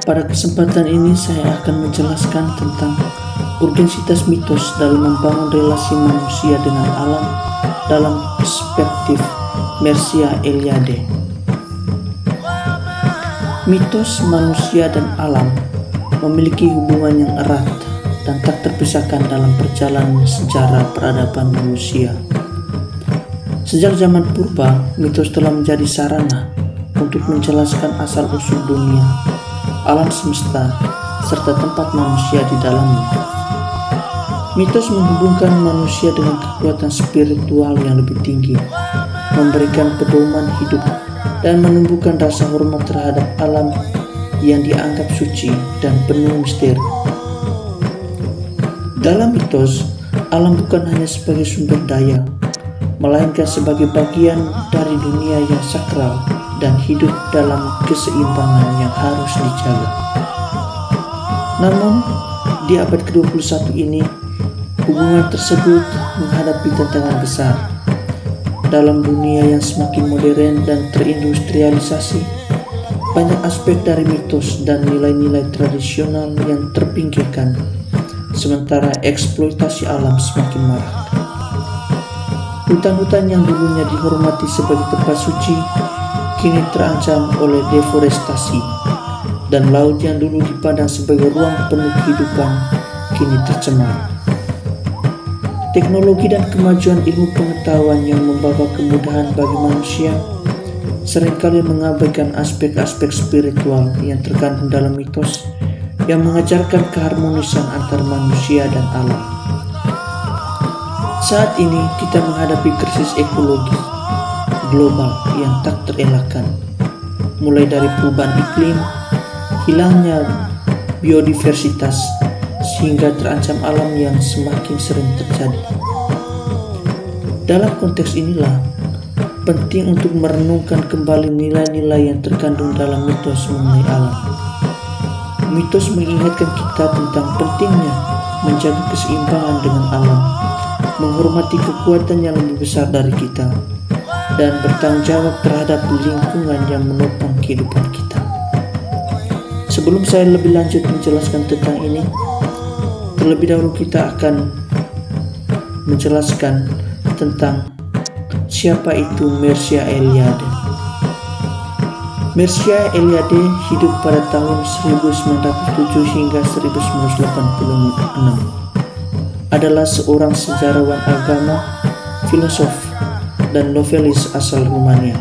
Pada kesempatan ini saya akan menjelaskan tentang urgensitas mitos dalam membangun relasi manusia dengan alam dalam perspektif Mircea Eliade. Mitos manusia dan alam memiliki hubungan yang erat dan tak terpisahkan dalam perjalanan sejarah peradaban manusia. Sejak zaman purba, mitos telah menjadi sarana untuk menjelaskan asal-usul dunia, alam semesta, serta tempat manusia di dalamnya. Mitos menghubungkan manusia dengan kekuatan spiritual yang lebih tinggi, memberikan pedoman hidup, dan menumbuhkan rasa hormat terhadap alam yang dianggap suci dan penuh misteri. Dalam mitos, alam bukan hanya sebagai sumber daya, melainkan sebagai bagian dari dunia yang sakral dan hidup dalam keseimbangan yang harus dijaga. Namun, di abad ke-21 ini, hubungan tersebut menghadapi tantangan besar. Dalam dunia yang semakin modern dan terindustrialisasi, banyak aspek dari mitos dan nilai-nilai tradisional yang terpinggirkan, sementara eksploitasi alam semakin marak. Hutan-hutan yang dulunya dihormati sebagai tempat suci kini terancam oleh deforestasi, dan laut yang dulu dipandang sebagai ruang penuh kehidupan kini tercemar. Teknologi dan kemajuan ilmu pengetahuan yang membawa kemudahan bagi manusia seringkali mengabaikan aspek-aspek spiritual yang terkandung dalam mitos yang mengajarkan keharmonisan antara manusia dan alam. Saat ini kita menghadapi krisis ekologi global yang tak terelakkan, mulai dari perubahan iklim, hilangnya biodiversitas, sehingga terancam alam yang semakin sering terjadi. Dalam konteks inilah, penting untuk merenungkan kembali nilai-nilai yang terkandung dalam mitos mengenai alam. Mitos mengingatkan kita tentang pentingnya menjaga keseimbangan dengan alam, menghormati kekuatan yang lebih besar dari kita, dan bertanggung jawab terhadap lingkungan yang menopang kehidupan kita. Sebelum saya lebih lanjut menjelaskan tentang ini, terlebih dahulu kita akan menjelaskan tentang siapa itu Mircea Eliade. Mircea Eliade hidup pada tahun 1907 hingga 1986. Adalah seorang sejarawan agama, filosof, dan novelis asal Rumania.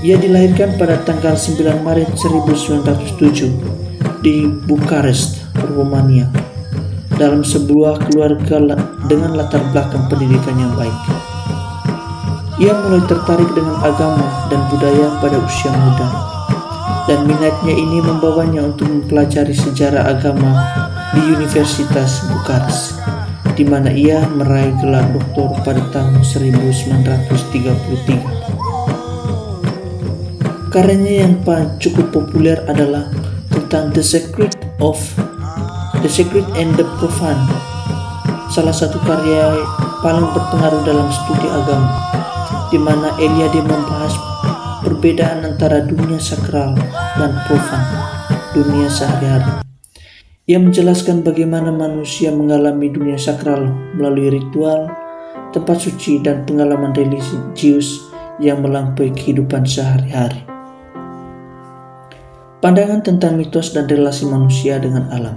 Ia dilahirkan pada tanggal 9 Maret 1907 di Bukarest, Rumania, dalam sebuah keluarga dengan latar belakang pendidikan yang baik. Ia mulai tertarik dengan agama dan budaya pada usia muda, dan minatnya ini membawanya untuk mempelajari sejarah agama di Universitas Bukares, di mana ia meraih gelar doktor pada tahun 1933. Karyanya yang cukup populer adalah tentang The Secret and the Profane, salah satu karya paling berpengaruh dalam studi agama, di mana Eliade membahas perbedaan antara dunia sakral dan profan, dunia sehari-hari. Ia menjelaskan bagaimana manusia mengalami dunia sakral melalui ritual, tempat suci, dan pengalaman religius yang melampaui kehidupan sehari-hari. Pandangan tentang mitos dan relasi manusia dengan alam.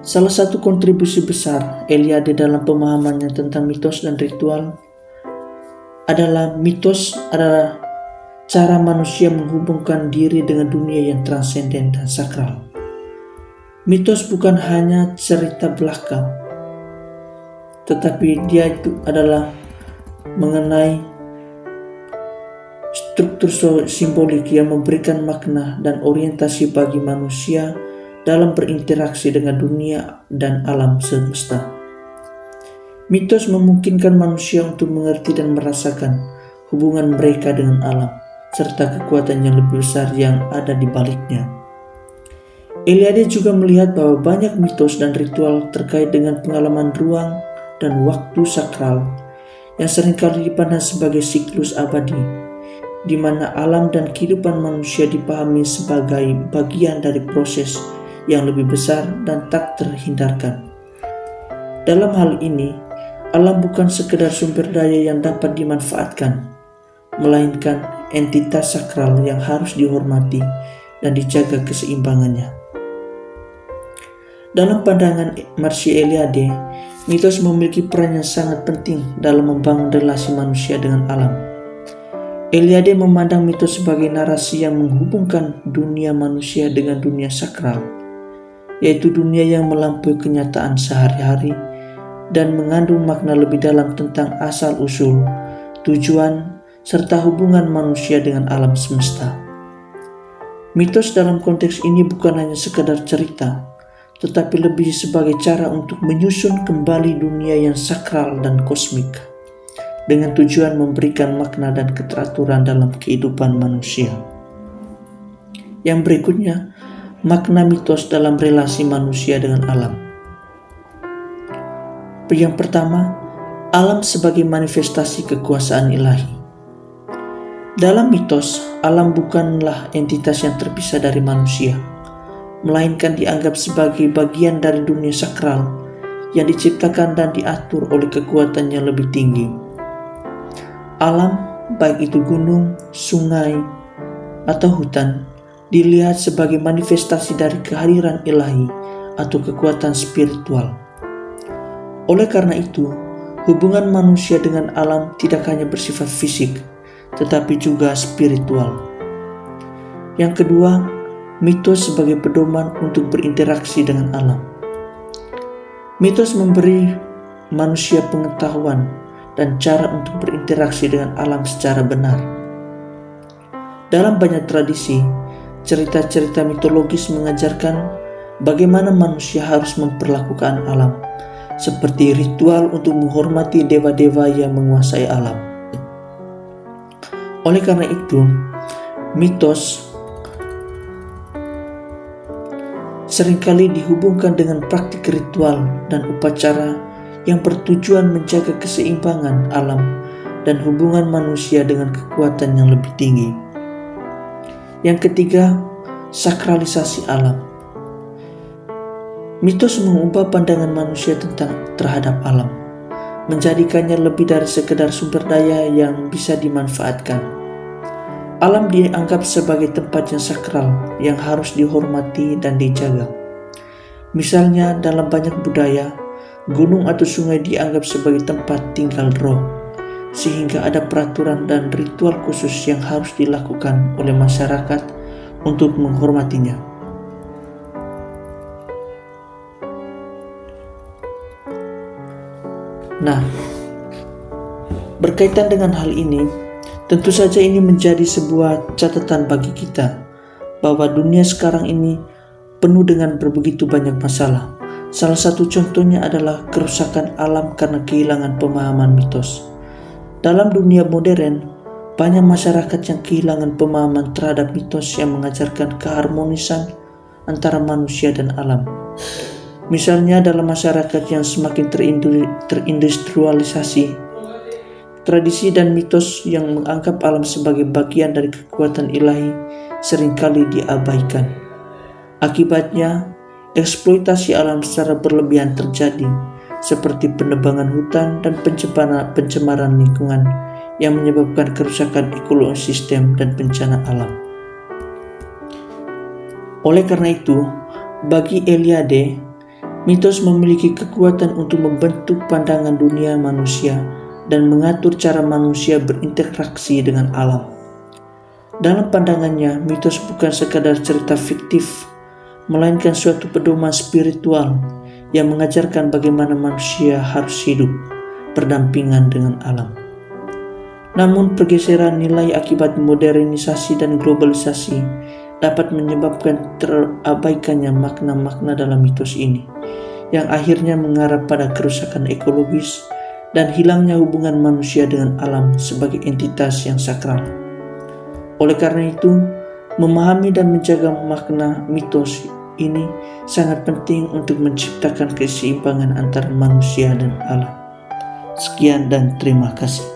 Salah satu kontribusi besar Eliade dalam pemahamannya tentang mitos dan ritual adalah mitos adalah cara manusia menghubungkan diri dengan dunia yang transenden dan sakral. Mitos bukan hanya cerita belaka, tetapi dia itu adalah mengenai struktur simbolik yang memberikan makna dan orientasi bagi manusia dalam berinteraksi dengan dunia dan alam semesta. Mitos memungkinkan manusia untuk mengerti dan merasakan hubungan mereka dengan alam, serta kekuatan yang lebih besar yang ada di baliknya. Eliade juga melihat bahwa banyak mitos dan ritual terkait dengan pengalaman ruang dan waktu sakral yang seringkali dipandang sebagai siklus abadi di mana alam dan kehidupan manusia dipahami sebagai bagian dari proses yang lebih besar dan tak terhindarkan. Dalam hal ini, alam bukan sekedar sumber daya yang dapat dimanfaatkan, melainkan entitas sakral yang harus dihormati dan dijaga keseimbangannya. Dalam pandangan Mircea Eliade, mitos memiliki peran yang sangat penting dalam membangun relasi manusia dengan alam. Eliade memandang mitos sebagai narasi yang menghubungkan dunia manusia dengan dunia sakral, yaitu dunia yang melampaui kenyataan sehari-hari dan mengandung makna lebih dalam tentang asal-usul, tujuan, serta hubungan manusia dengan alam semesta. Mitos dalam konteks ini bukan hanya sekedar cerita, tetapi lebih sebagai cara untuk menyusun kembali dunia yang sakral dan kosmik, dengan tujuan memberikan makna dan keteraturan dalam kehidupan manusia. Yang berikutnya, makna mitos dalam relasi manusia dengan alam. Yang pertama, alam sebagai manifestasi kekuasaan ilahi. Dalam mitos, alam bukanlah entitas yang terpisah dari manusia, melainkan dianggap sebagai bagian dari dunia sakral yang diciptakan dan diatur oleh kekuatan yang lebih tinggi. Alam, baik itu gunung, sungai, atau hutan, dilihat sebagai manifestasi dari kehadiran ilahi atau kekuatan spiritual. Oleh karena itu, hubungan manusia dengan alam tidak hanya bersifat fisik, tetapi juga spiritual. Yang kedua, mitos sebagai pedoman untuk berinteraksi dengan alam. Mitos memberi manusia pengetahuan dan cara untuk berinteraksi dengan alam secara benar. Dalam banyak tradisi, cerita-cerita mitologis mengajarkan bagaimana manusia harus memperlakukan alam, seperti ritual untuk menghormati dewa-dewa yang menguasai alam. Oleh karena itu, mitos seringkali dihubungkan dengan praktik ritual dan upacara yang bertujuan menjaga keseimbangan alam dan hubungan manusia dengan kekuatan yang lebih tinggi. Yang ketiga, sakralisasi alam. Mitos mengubah pandangan manusia terhadap alam, menjadikannya lebih dari sekedar sumber daya yang bisa dimanfaatkan. Alam dianggap sebagai tempat yang sakral yang harus dihormati dan dijaga. Misalnya dalam banyak budaya, gunung atau sungai dianggap sebagai tempat tinggal roh, sehingga ada peraturan dan ritual khusus yang harus dilakukan oleh masyarakat untuk menghormatinya. Nah, berkaitan dengan hal ini, tentu saja ini menjadi sebuah catatan bagi kita bahwa dunia sekarang ini penuh dengan begitu banyak masalah. Salah satu contohnya adalah kerusakan alam karena kehilangan pemahaman mitos. Dalam dunia modern, banyak masyarakat yang kehilangan pemahaman terhadap mitos yang mengajarkan keharmonisan antara manusia dan alam. Misalnya dalam masyarakat yang semakin terindustrialisasi, tradisi dan mitos yang menganggap alam sebagai bagian dari kekuatan ilahi seringkali diabaikan. Akibatnya, eksploitasi alam secara berlebihan terjadi, seperti penebangan hutan dan pencemaran lingkungan yang menyebabkan kerusakan ekosistem dan bencana alam. Oleh karena itu, bagi Eliade, mitos memiliki kekuatan untuk membentuk pandangan dunia manusia dan mengatur cara manusia berinteraksi dengan alam. Dalam pandangannya, mitos bukan sekadar cerita fiktif, melainkan suatu pedoman spiritual yang mengajarkan bagaimana manusia harus hidup berdampingan dengan alam. Namun, pergeseran nilai akibat modernisasi dan globalisasi dapat menyebabkan terabaikannya makna-makna dalam mitos ini, yang akhirnya mengarah pada kerusakan ekologis dan hilangnya hubungan manusia dengan alam sebagai entitas yang sakral. Oleh karena itu, memahami dan menjaga makna mitos ini sangat penting untuk menciptakan keseimbangan antara manusia dan alam. Sekian dan terima kasih.